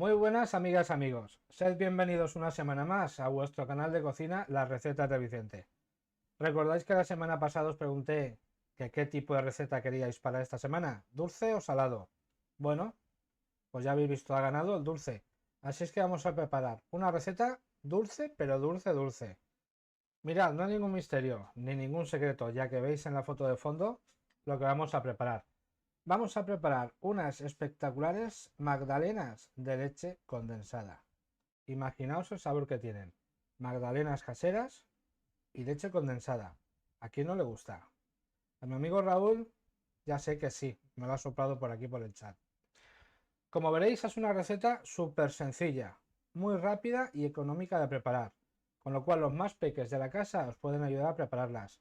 Muy buenas amigas, amigos. Sed bienvenidos una semana más a vuestro canal de cocina Las Recetas de Vicente. ¿Recordáis que la semana pasada os pregunté que qué tipo de receta queríais para esta semana? ¿Dulce o salado? Bueno, pues ya habéis visto, ha ganado el dulce. Así es que vamos a preparar una receta dulce, pero dulce. Mirad, no hay ningún misterio ni ningún secreto, ya que veis en la foto de fondo lo que vamos a preparar. Vamos a preparar unas espectaculares magdalenas de leche condensada. Imaginaos el sabor que tienen. Magdalenas caseras y leche condensada. ¿A quién no le gusta? A mi amigo Raúl ya sé que sí, me lo ha soplado por aquí por el chat. Como veréis, es una receta súper sencilla, muy rápida y económica de preparar, con lo cual los más peques de la casa os pueden ayudar a prepararlas.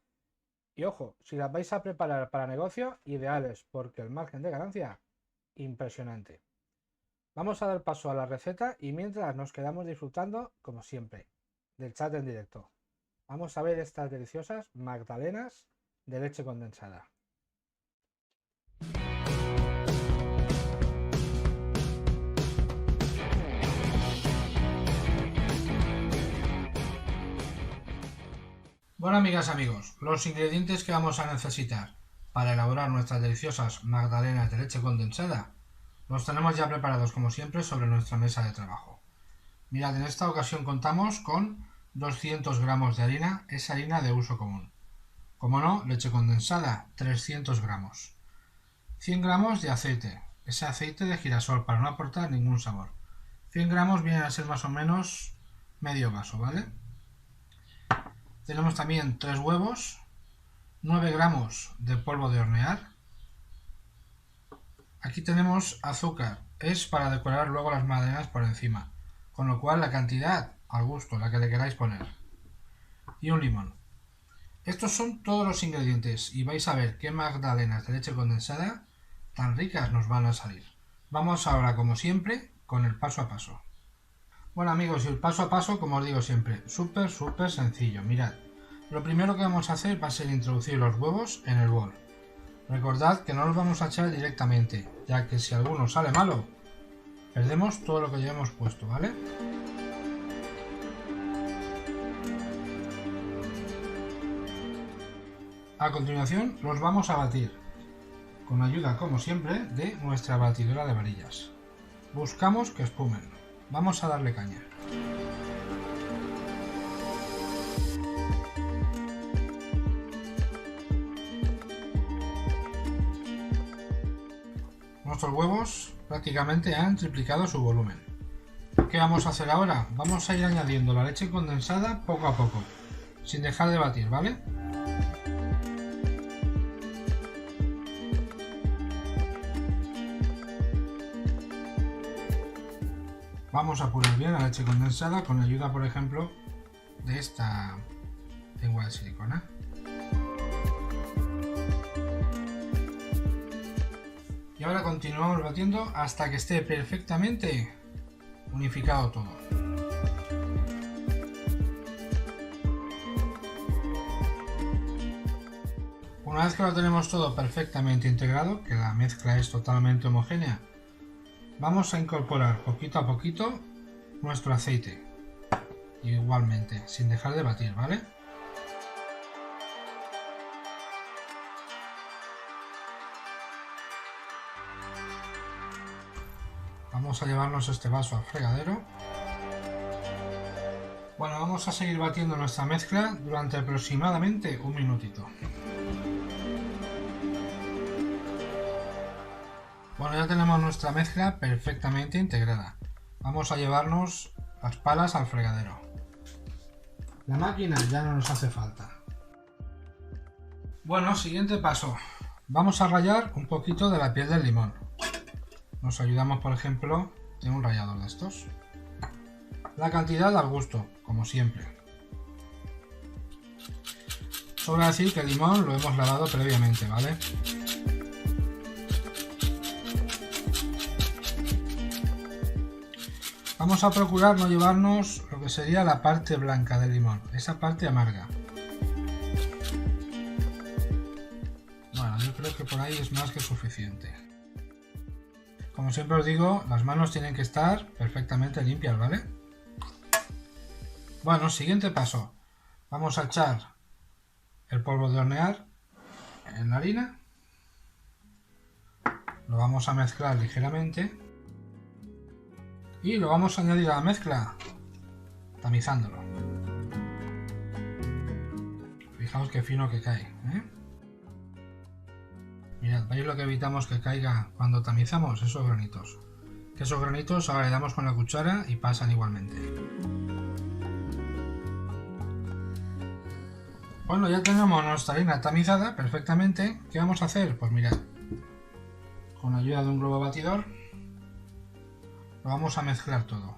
Y ojo, si las vais a preparar para negocio, ideales, porque el margen de ganancia, impresionante. Vamos a dar paso a la receta y mientras nos quedamos disfrutando, como siempre, del chat en directo. Vamos a ver estas deliciosas magdalenas de leche condensada. Bueno, amigas, amigos, los ingredientes que vamos a necesitar para elaborar nuestras deliciosas magdalenas de leche condensada los tenemos ya preparados como siempre sobre nuestra mesa de trabajo. Mirad, en esta ocasión contamos con 200 gramos de harina, es harina de uso común. Como no, leche condensada, 300 gramos. 100 gramos de aceite, ese aceite de girasol para no aportar ningún sabor. 100 gramos vienen a ser más o menos medio vaso, ¿vale? Tenemos también 3 huevos, 9 gramos de polvo de hornear. Aquí tenemos azúcar, es para decorar luego las magdalenas por encima, con lo cual la cantidad al gusto, la que le queráis poner. Y un limón. Estos son todos los ingredientes y vais a ver qué magdalenas de leche condensada tan ricas nos van a salir. Vamos ahora, como siempre, con el paso a paso. Bueno, amigos, y el paso a paso, como os digo siempre, súper sencillo. Mirad, lo primero que vamos a hacer va a ser introducir los huevos en el bol. Recordad que no los vamos a echar directamente, ya que si alguno sale malo, perdemos todo lo que llevamos puesto, ¿vale? A continuación los vamos a batir, con ayuda, como siempre, de nuestra batidora de varillas. Buscamos que espumen. Vamos a darle caña. Nuestros huevos prácticamente han triplicado su volumen. ¿Qué vamos a hacer ahora? Vamos a ir añadiendo la leche condensada poco a poco, sin dejar de batir, ¿vale? Vamos a apurar bien la leche condensada con ayuda, por ejemplo, de esta lengua de silicona. Y ahora continuamos batiendo hasta que esté perfectamente unificado todo. Una vez que lo tenemos todo perfectamente integrado, que la mezcla es totalmente homogénea, vamos a incorporar poquito a poquito nuestro aceite, igualmente, sin dejar de batir, ¿vale? Vamos a llevarnos este vaso al fregadero. Bueno, vamos a seguir batiendo nuestra mezcla durante aproximadamente un minutito. Bueno, ya tenemos nuestra mezcla perfectamente integrada. Vamos a llevarnos las palas al fregadero. La máquina ya no nos hace falta. Bueno, siguiente paso. Vamos a rallar un poquito de la piel del limón. Nos ayudamos, por ejemplo, en un rallador de estos. La cantidad al gusto, como siempre. Sobra decir que el limón lo hemos lavado previamente, ¿vale? Vamos a procurar no llevarnos lo que sería la parte blanca del limón, esa parte amarga. Bueno, yo creo que por ahí es más que suficiente. Como siempre os digo, las manos tienen que estar perfectamente limpias, ¿vale? Bueno, siguiente paso. Vamos a echar el polvo de hornear en la harina. Lo vamos a mezclar ligeramente. Y lo vamos a añadir a la mezcla, tamizándolo. Fijaos qué fino que cae, ¿eh? Mirad, ¿veis lo que evitamos que caiga cuando tamizamos? Esos granitos. Que esos granitos ahora le damos con la cuchara y pasan igualmente. Bueno, ya tenemos nuestra harina tamizada perfectamente. ¿Qué vamos a hacer? Pues mirad, con la ayuda de un globo batidor lo vamos a mezclar todo.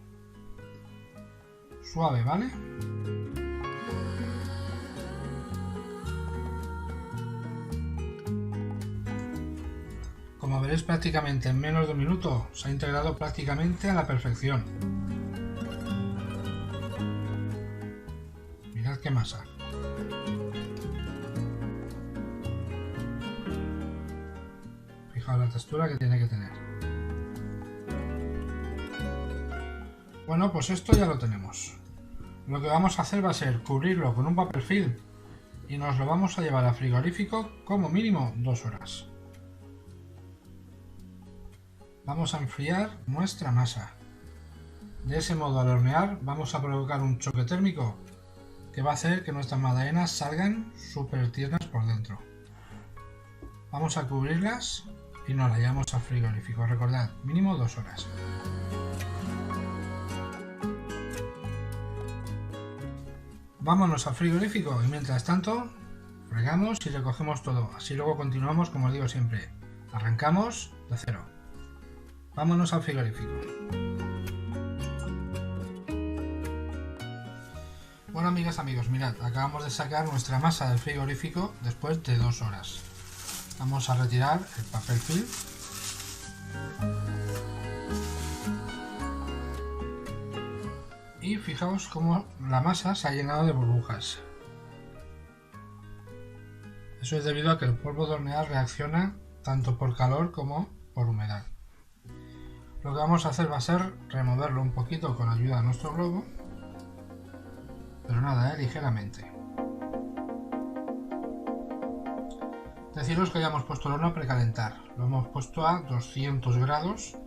Suave, ¿vale? Como veréis, prácticamente en menos de un minuto se ha integrado prácticamente a la perfección. Mirad qué masa. Fijaos la textura que tiene que tener. Bueno, pues esto ya lo tenemos. Lo que vamos a hacer va a ser cubrirlo con un papel film y nos lo vamos a llevar al frigorífico como mínimo 2 horas. Vamos a enfriar nuestra masa. De ese modo, al hornear vamos a provocar un choque térmico que va a hacer que nuestras magdalenas salgan súper tiernas por dentro. Vamos a cubrirlas y nos las llevamos al frigorífico. Recordad, mínimo 2 horas. Vámonos al frigorífico y mientras tanto fregamos y recogemos todo. Así luego continuamos, como os digo siempre. Arrancamos de cero. Vámonos al frigorífico. Bueno, amigas, amigos, mirad, acabamos de sacar nuestra masa del frigorífico después de 2 horas. Vamos a retirar el papel film. Y fijaos cómo la masa se ha llenado de burbujas. Eso es debido a que el polvo de hornear reacciona tanto por calor como por humedad. Lo que vamos a hacer va a ser removerlo un poquito con ayuda de nuestro globo, pero nada, ligeramente. Deciros que ya hemos puesto el horno a precalentar, lo hemos puesto a 200 grados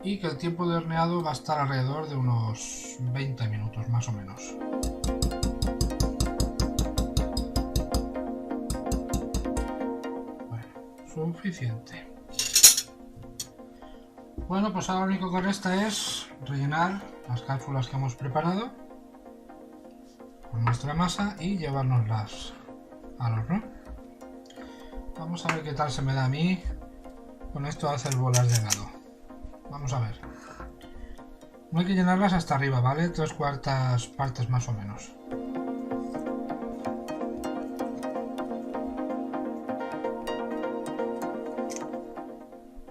y que el tiempo de horneado va a estar alrededor de unos 20 minutos más o menos. Bueno, suficiente. Bueno, pues ahora lo único que resta es rellenar las cápsulas que hemos preparado con nuestra masa y llevárnoslas al horno. Vamos a ver qué tal se me da a mí con esto de hacer bolas de helado. Vamos a ver. No hay que llenarlas hasta arriba, ¿vale? 3/4 partes más o menos.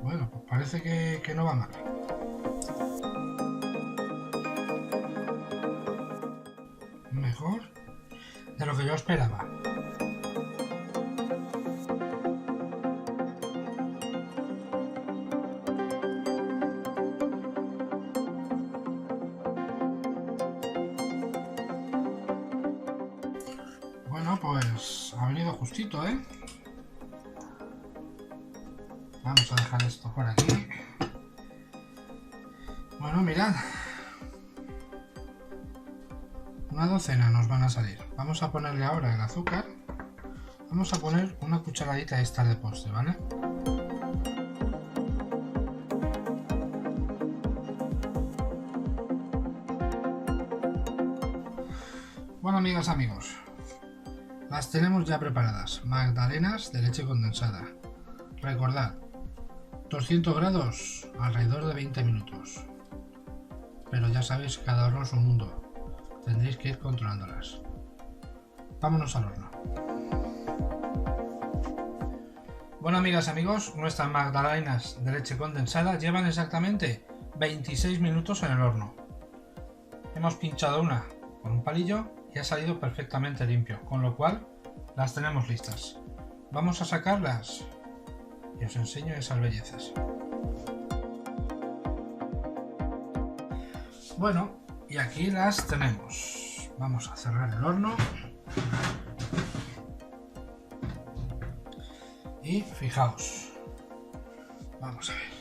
Bueno, pues parece que no va mal. Mejor de lo que yo esperaba. Bueno, pues ha venido justito, ¿eh? Vamos a dejar esto por aquí. Bueno, mirad. Una docena nos van a salir. Vamos a ponerle ahora el azúcar. Vamos a poner una cucharadita de esta de postre, ¿vale? Bueno, amigas, amigos, las tenemos ya preparadas. Magdalenas de leche condensada. Recordad, 200 grados, alrededor de 20 minutos. Pero ya sabéis, cada horno es un mundo. Tendréis que ir controlándolas. Vámonos al horno. Bueno, amigas y amigos, nuestras magdalenas de leche condensada llevan exactamente 26 minutos en el horno. Hemos pinchado una con un palillo y ha salido perfectamente limpio, con lo cual las tenemos listas. Vamos a sacarlas y os enseño esas bellezas. Bueno, y aquí las tenemos. Vamos a cerrar el horno. Y fijaos. Vamos a ver.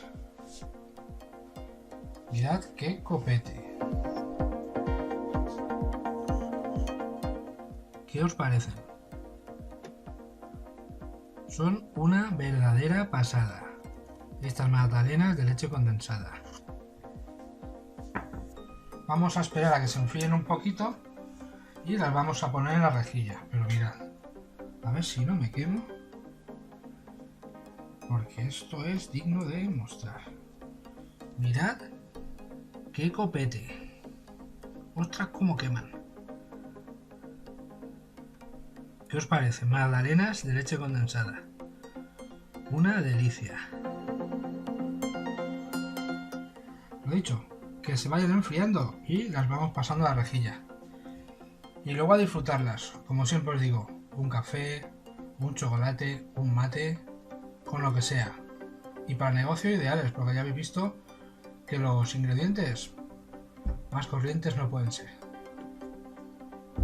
Mirad qué copete. ¿Qué os parecen? Son una verdadera pasada. Estas magdalenas de leche condensada. Vamos a esperar a que se enfríen un poquito y las vamos a poner en la rejilla. Pero mirad, a ver si no me quemo, porque esto es digno de mostrar. Mirad qué copete. Ostras, cómo queman. ¿Qué os parece? Magdalenas de leche condensada. Una delicia. Lo dicho, que se vayan enfriando y las vamos pasando a la rejilla. Y luego a disfrutarlas. Como siempre os digo, un café, un chocolate, un mate, con lo que sea. Y para negocio ideales, porque ya habéis visto que los ingredientes más corrientes no pueden ser.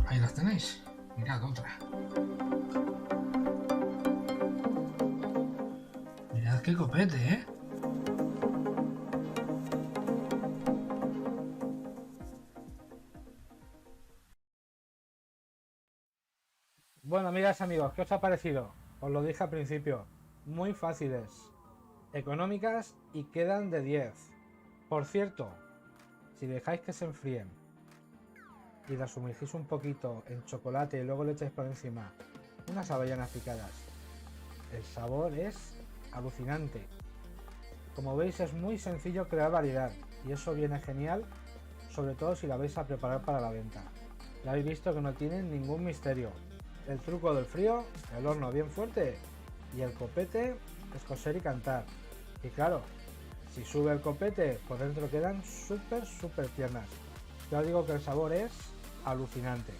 Ahí las tenéis. Mirad otra. Mirad qué copete, ¿eh? Bueno, amigas, amigos, ¿qué os ha parecido? Os lo dije al principio. Muy fáciles, económicas y quedan de 10. Por cierto, si dejáis que se enfríen y las sumergís un poquito en chocolate y luego le echáis por encima unas avellanas picadas, el sabor es alucinante. Como veis, es muy sencillo crear variedad y eso viene genial, sobre todo si la vais a preparar para la venta. Ya habéis visto que no tienen ningún misterio. El truco del frío, el horno bien fuerte y el copete es coser y cantar. Y claro, si sube el copete, por dentro quedan súper tiernas. Ya os digo que el sabor es alucinante.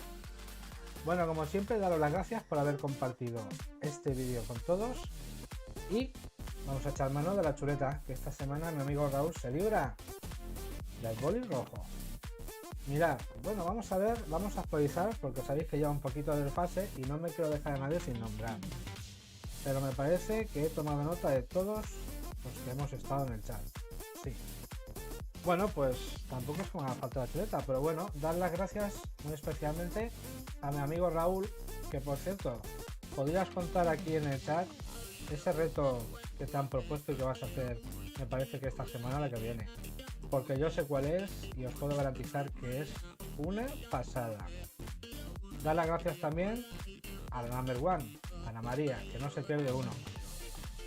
Bueno, como siempre, daros las gracias por haber compartido este vídeo con todos y vamos a echar mano de la chuleta, que esta semana mi amigo Raúl se libra del boli rojo. Mirad, bueno, vamos a ver, vamos a actualizar porque sabéis que lleva un poquito de desfase y no me quiero dejar a nadie sin nombrar. Pero me parece que he tomado nota de todos los que hemos estado en el chat. Sí. Bueno, pues tampoco es una falta de chuleta, pero bueno, dar las gracias muy especialmente a mi amigo Raúl, que por cierto, podrías contar aquí en el chat ese reto que te han propuesto y que vas a hacer, me parece que esta semana, la que viene. Porque yo sé cuál es y os puedo garantizar que es una pasada. Dar las gracias también a la number one, Ana María, que no se pierde uno.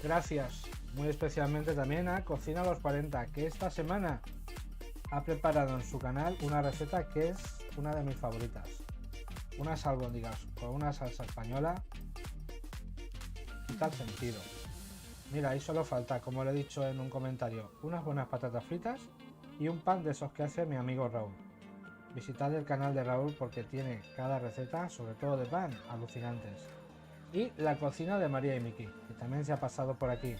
Gracias muy especialmente también a Cocina a los 40, que esta semana ha preparado en su canal una receta que es una de mis favoritas. Unas albóndigas con una salsa española y tal sentido. Mira, ahí solo falta, como le he dicho en un comentario, unas buenas patatas fritas y un pan de esos que hace mi amigo Raúl. Visitad el canal de Raúl porque tiene cada receta, sobre todo de pan, alucinantes. Y la cocina de María y Miki, que también se ha pasado por aquí.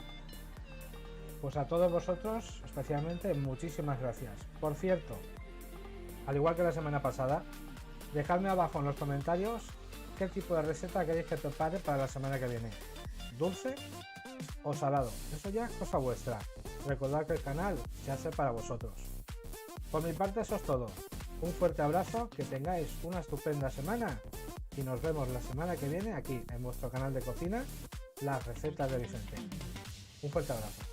Pues a todos vosotros, especialmente, muchísimas gracias. Por cierto, al igual que la semana pasada, dejadme abajo en los comentarios qué tipo de receta queréis que prepare para la semana que viene. ¿Dulce o salado? Eso ya es cosa vuestra. Recordad que el canal se hace para vosotros. Por mi parte eso es todo. Un fuerte abrazo, que tengáis una estupenda semana y nos vemos la semana que viene aquí en vuestro canal de cocina, Las Recetas de Vicente. Un fuerte abrazo.